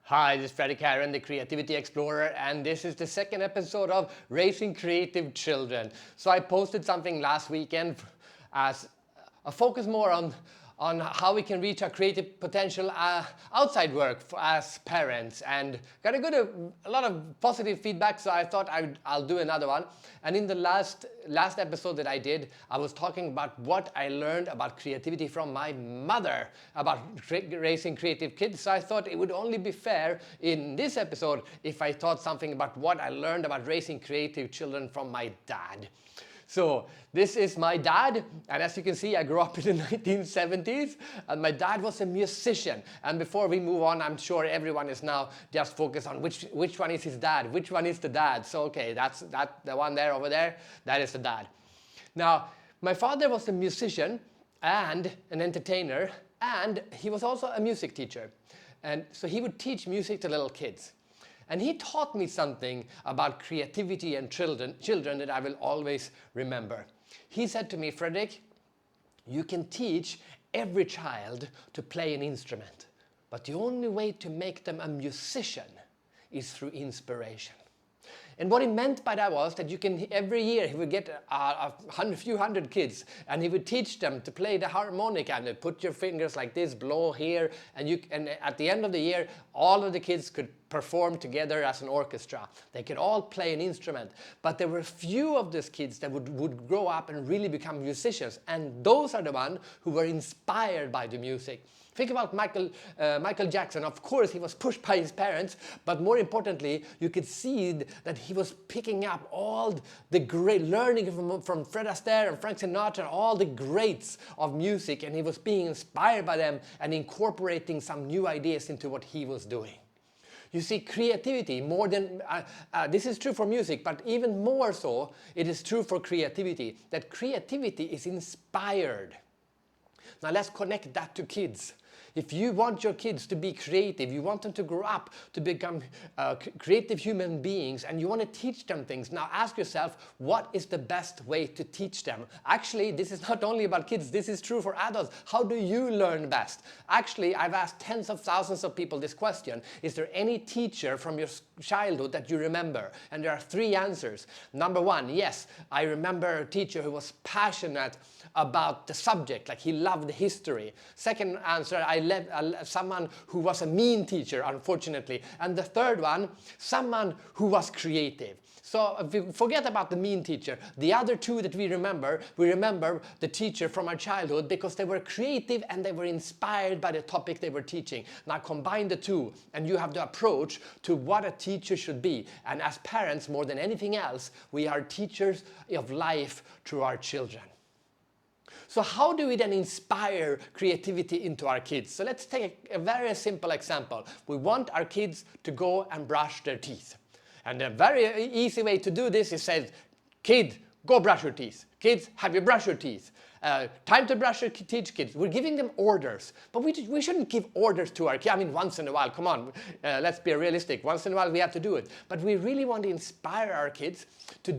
Hi, this is Fredrik Herren, the Creativity Explorer, and this is the second episode of Raising Creative Children. So I posted something last weekend as a focus more on how we can reach our creative potential outside work as parents, and got a lot of positive feedback, so I thought I'll do another one. And in the last episode that I did, I was talking about what I learned about creativity from my mother, about raising creative kids. So I thought it would only be fair in this episode if I taught something about what I learned about raising creative children from my dad. So this is my dad, and as you can see, I grew up in the 1970s, and my dad was a musician. And before we move on, I'm sure everyone is now just focused on which one is his dad, which one is the dad. So okay, that's the one there over there, that is the dad. Now, my father was a musician and an entertainer, and he was also a music teacher. And so he would teach music to little kids. And he taught me something about creativity and children that I will always remember. He said to me, Fredrik, you can teach every child to play an instrument, but the only way to make them a musician is through inspiration. And what he meant by that was that you can, every year he would get a few hundred kids, and he would teach them to play the harmonica, and they'd put your fingers like this, blow here, and at the end of the year, all of the kids could perform together as an orchestra. They could all play an instrument, but there were few of these kids that would grow up and really become musicians, and those are the ones who were inspired by the music. Think about Michael Jackson. Of course, he was pushed by his parents, but more importantly, you could see that he was picking up all the great learning from Fred Astaire and Frank Sinatra, all the greats of music, and he was being inspired by them and incorporating some new ideas into what he was doing. You see, creativity, more than, this is true for music, but even more so, it is true for creativity, that creativity is inspired. Now let's connect that to kids. If you want your kids to be creative, you want them to grow up to become creative human beings, and you want to teach them things, now ask yourself, what is the best way to teach them? Actually, this is not only about kids, this is true for adults. How do you learn best? Actually, I've asked tens of thousands of people this question. Is there any teacher from your childhood that you remember? And there are three answers. Number one, yes, I remember a teacher who was passionate about the subject, like he loved history. Second answer, someone who was a mean teacher, unfortunately. And the third one, someone who was creative. So if we forget about the mean teacher, the other two that we remember the teacher from our childhood because they were creative and they were inspired by the topic they were teaching. Now combine the two and you have the approach to what a teacher should be. And as parents, more than anything else, we are teachers of life to our children. So how do we then inspire creativity into our kids? So let's take a very simple example. We want our kids to go and brush their teeth. And a very easy way to do this is say, kid, go brush your teeth. Kids, have you brushed your teeth? Time to brush your teeth, kids. We're giving them orders, but we shouldn't give orders to our kids. I mean, once in a while, come on, let's be realistic. Once in a while we have to do it. But we really want to inspire our kids to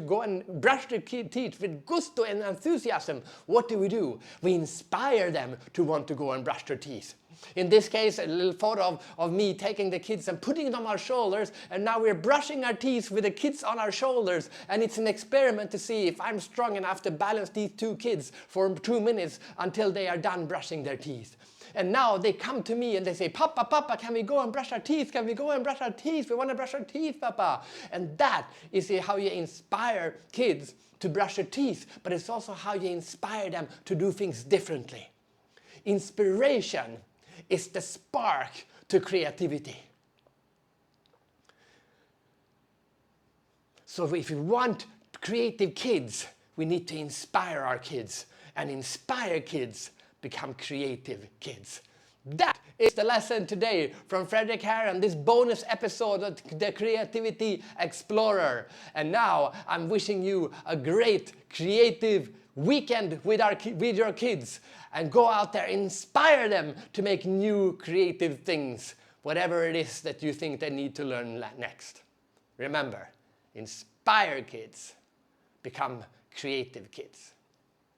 go and brush their teeth with gusto and enthusiasm. What do? We inspire them to want to go and brush their teeth. In this case, a little photo of me taking the kids and putting them on our shoulders, and now we're brushing our teeth with the kids on our shoulders, and it's an experiment to see if I'm strong enough to balance these two kids for 2 minutes until they are done brushing their teeth. And now they come to me and they say, Papa, Papa, can we go and brush our teeth? Can we go and brush our teeth? We want to brush our teeth, Papa. And that is how you inspire kids to brush their teeth, but it's also how you inspire them to do things differently. Inspiration is the spark to creativity. So if we want creative kids, we need to inspire our kids, and inspire kids become creative kids. That is the lesson today from Fredrik Herren, this bonus episode of the Creativity Explorer. And now I'm wishing you a great creative weekend with your kids, and go out there, inspire them to make new creative things, whatever it is that you think they need to learn next. Remember, inspire kids, become creative kids.